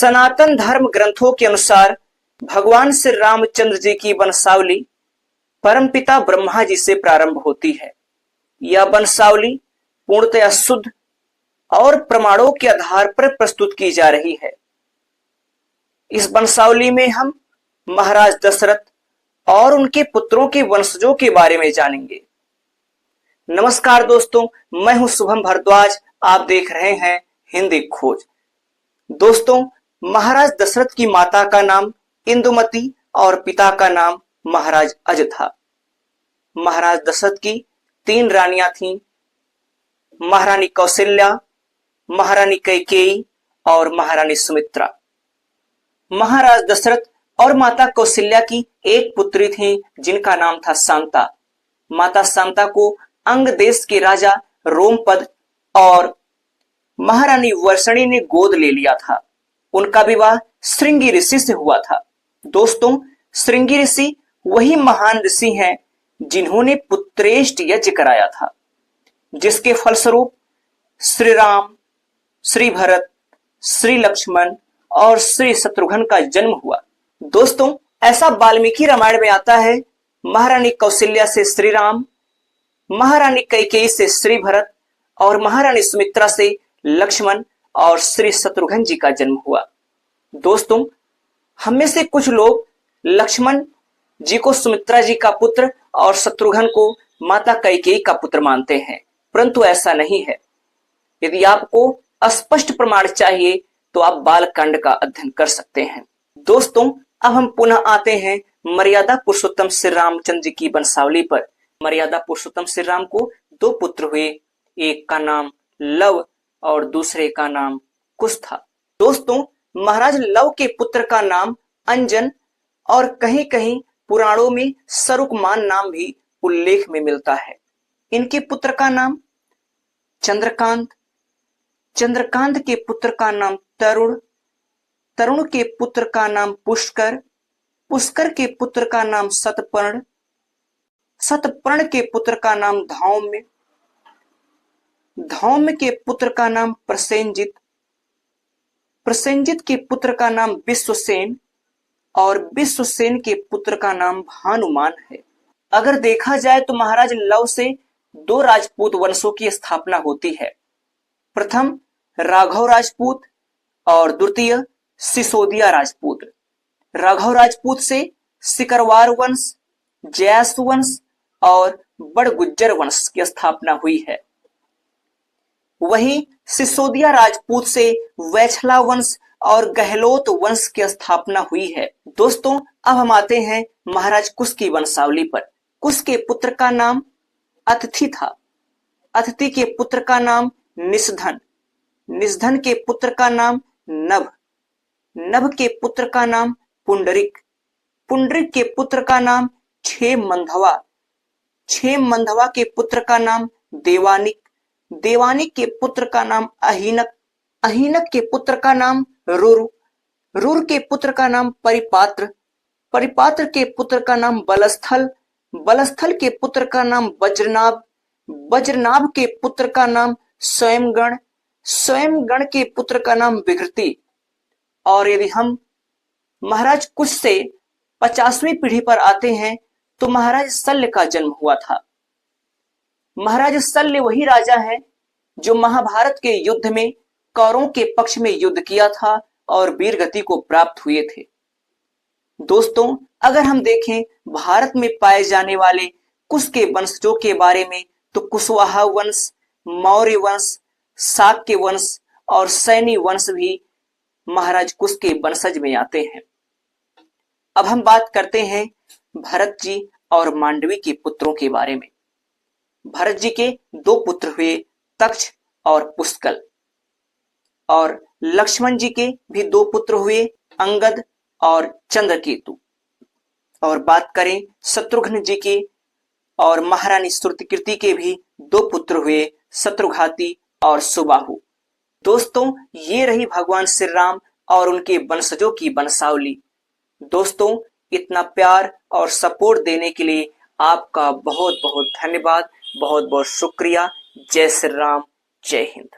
सनातन धर्म ग्रंथों के अनुसार भगवान श्री रामचंद्र जी की वंशावली परमपिता ब्रह्मा जी से प्रारंभ होती है। यह वंशावली पूर्णतः शुद्ध और प्रमाणों के आधार पर प्रस्तुत की जा रही है। इस वंशावली में हम महाराज दशरथ और उनके पुत्रों के वंशजों के बारे में जानेंगे। नमस्कार दोस्तों, मैं हूं शुभम भारद्वाज। आप देख रहे हैं हिंदी खोज। दोस्तों, महाराज दशरथ की माता का नाम इंदुमती और पिता का नाम महाराज अज था। महाराज दशरथ की 3 रानियां थीं, महारानी कौशल्या, महारानी कैकेयी और महारानी सुमित्रा। महाराज दशरथ और माता कौशल्या की एक पुत्री थी जिनका नाम था शांता। माता शांता को अंग देश के राजा रोमपद और महारानी वर्षणी ने गोद ले लिया था। उनका विवाह श्रृंगी ऋषि से हुआ था। दोस्तों, श्रृंगी ऋषि वही महान ऋषि हैं जिन्होंने पुत्रेष्ट यज्ञ कराया था, जिसके फलस्वरूप श्री राम, श्री भरत, श्री लक्ष्मण और श्री शत्रुघ्न का जन्म हुआ। दोस्तों, ऐसा वाल्मीकि रामायण में आता है, महारानी कौशल्या से श्री राम, महारानी कैकेयी से श्री भरत और महारानी सुमित्रा से लक्ष्मण और श्री शत्रुघ्न जी का जन्म हुआ। दोस्तों, हम में से कुछ लोग लक्ष्मण जी को सुमित्रा जी का पुत्र और शत्रुघ्न को माता कैकेयी का पुत्र मानते हैं, परंतु ऐसा नहीं है। यदि आपको स्पष्ट प्रमाण चाहिए तो आप बालकांड का अध्ययन कर सकते हैं। दोस्तों, अब हम पुनः आते हैं मर्यादा पुरुषोत्तम श्री रामचंद्र जी की वंशावली पर। मर्यादा पुरुषोत्तम श्री राम को 2 पुत्र हुए, एक का नाम लव और दूसरे का नाम कुश था। दोस्तों, महाराज लव के पुत्र का नाम अंजन और कहीं कहीं पुराणों में सरुकमान नाम भी उल्लेख में मिलता है। इनके पुत्र का नाम चंद्रकांत, चंद्रकांत के पुत्र का नाम तरुण, तरुण के पुत्र का नाम पुष्कर, पुष्कर के पुत्र का नाम सतपर्ण, सतपर्ण के पुत्र का नाम धौम्य, धौम्य के पुत्र का नाम प्रसेनजित, प्रसेनजित के पुत्र का नाम विश्वसेन और विश्वसेन के पुत्र का नाम भानुमान है। अगर देखा जाए तो महाराज लव से 2 राजपूत वंशों की स्थापना होती है। प्रथम राघव राजपूत और द्वितीय सिसोदिया राजपूत। राघव राजपूत से सिकरवार वंश, जैस वंश और बड़गुज्जर वंश की स्थापना हुई है। वहीं सिसोदिया राजपूत से वैछला वंश और गहलोत वंश की स्थापना हुई है। दोस्तों, अब हम आते हैं महाराज कुश की वंशावली पर। कुश के पुत्र का नाम अतिथि था। अतिथि के पुत्र का नाम निषधन, निषधन के पुत्र का नाम नभ, नभ के पुत्र का नाम पुंडरिक, पुंडरिक के पुत्र का नाम क्षेमंधवा, क्षेमंधवा के पुत्र का नाम देवानिक, देवानिक के पुत्र का नाम अहीनक, अहीनक के पुत्र का नाम रुर, रुर के पुत्र का नाम परिपात्र, परिपात्र के पुत्र का नाम बलस्थल, बलस्थल के पुत्र का नाम वज्रनाभ, वज्रनाभ के पुत्र का नाम स्वयंगण, स्वयंगण के पुत्र का नाम विघृति। और यदि हम महाराज कुश से 50वीं पीढ़ी पर आते हैं तो महाराज शल्य का जन्म हुआ था। महाराज शल्य वही राजा हैं जो महाभारत के युद्ध में कौरवों के पक्ष में युद्ध किया था और वीर गति को प्राप्त हुए थे। दोस्तों, अगर हम देखें भारत में पाए जाने वाले कुश के वंशजों के बारे में तो कुशवाहा वंश, मौर्य वंश, शाक्य वंश और सैनी वंश भी महाराज कुश के वंशज में आते हैं। अब हम बात करते हैं भरत जी और मांडवी के पुत्रों के बारे में। भरत जी के 2 पुत्र हुए, तक्ष और पुष्कल, और लक्ष्मण जी के भी 2 पुत्र हुए, अंगद और चंद्रकेतु। और बात करें शत्रुघ्न जी के और महारानी श्रुतिकीर्ति के भी 2 पुत्र हुए, शत्रुघाती और सुबाहु। दोस्तों, ये रही भगवान श्री राम और उनके वंशजों की वंशावली। दोस्तों, इतना प्यार और सपोर्ट देने के लिए आपका बहुत बहुत धन्यवाद, बहुत बहुत शुक्रिया। जय श्री राम, जय हिंद।